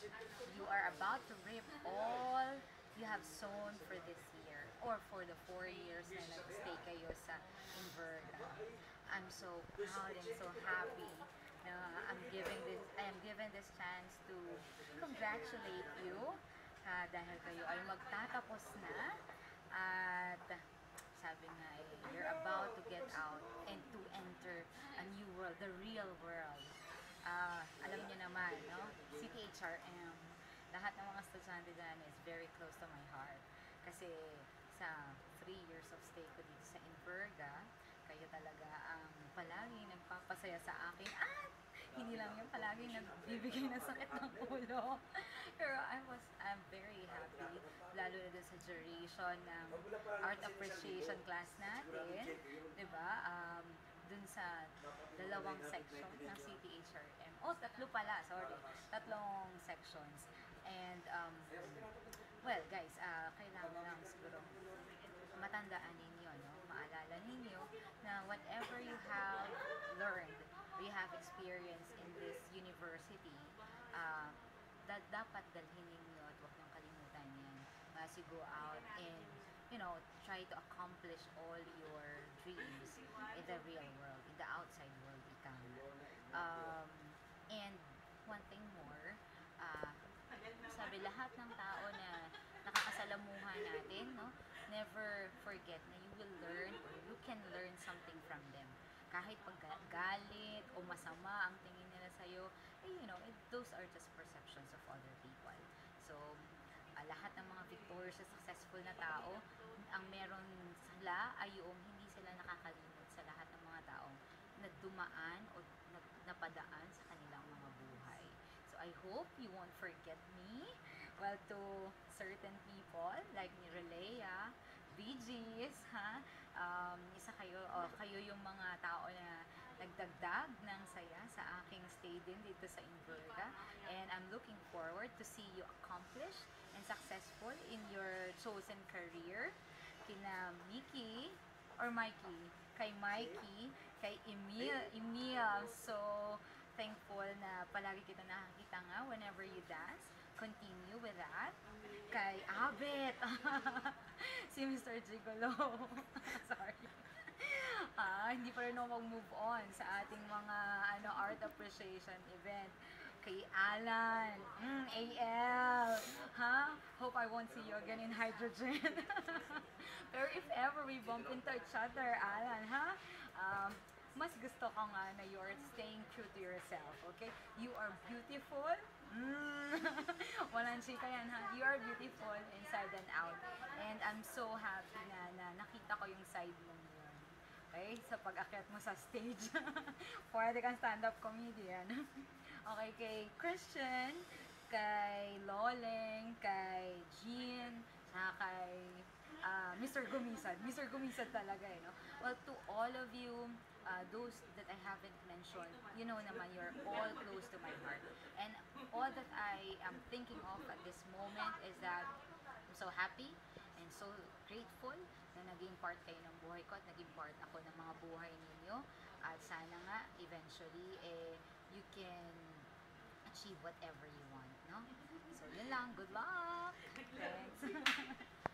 You are about to reap all you have sown for this year or for the 4 years na nag-stay kayo sa Inverga. I'm so proud and so happy na I am given this chance to congratulate you dahil kayo ay magtatapos na at sabi nga you're about to get out and to enter a new world, the real world. Alam niyo naman, no? CTHRM, lahat ng mga estudyante dyan is very close to my heart. Kasi sa 3 years of stay ko dito sa Inverga, kayo talaga ang palagi nagpapasaya sa akin at hindi lang yung palagi nagbibigay ng sakit ng ulo. Pero I'm very happy, lalo na dun sa duration ng art appreciation class natin, di ba? Dun sa dalawang section ng CTHRM. Oh, tatlo pala, sorry. Tatlong sections. And, well, guys, kailangan lang siguro matandaan ninyo, no? Maalala ninyo na whatever you have learned, you have experienced in this university, dapat dalhin ninyo at huwag niyong kalimutan yan as you go out and try to accomplish all your dreams in the real world, in the outside world, ika nga. And one thing more, sabi lahat ng tao na nakakasalamuha natin, no, never forget na you will learn or you can learn something from them. Kahit pag galit o masama ang tingin nila sa'yo, those are just perceptions of other people. So, lahat ng mga victorious, successful na tao, ang meron sila ay yung hindi sila nakakalimot sa lahat ng mga taong nagdumaan o napadaan sa kanilang mga buhay. So, I hope you won't forget me. Well, to certain people, like ni Relea, BGs, isa kayo, kayo yung mga tao na nagdagdag ng saya sa aking stay din dito sa Inverga. And I'm looking forward to see you accomplished and successful in your chosen career. Kina Mickey, or Mikey, kay Mikey, kay Emil, so thankful na palagi kita nakakita nga whenever you dance. Continue with that. Kay Abet, si Mr. Gigolo, sorry. Hindi pa rin ako mag-move on sa ating mga art appreciation event. Kay Alan, AL, hope I won't see you again in hydrogen. Pero if ever we bump into each other, Alan, mas gusto ko nga na you're staying true to yourself, okay? You are beautiful. Walang chika yan, ha? You are beautiful inside and out. And I'm so happy na nakita ko yung side mo yun. Okay? Sa pag-akyat mo sa stage. Pwede kang stand-up comedian. Okay, kay Christian, kay Loleng, kay Jean, kay Mr. Gumisad. Mr. Gumisad talaga, no? Well, to all of you, those that I haven't mentioned, you know naman, you're all close to my heart. And all that I am thinking of at this moment is that I'm so happy and so grateful na naging part kayo ng buhay ko at naging part ako ng mga buhay ninyo. At sana nga, eventually, you can achieve whatever you want, no? So, yun lang. Good luck! Thanks!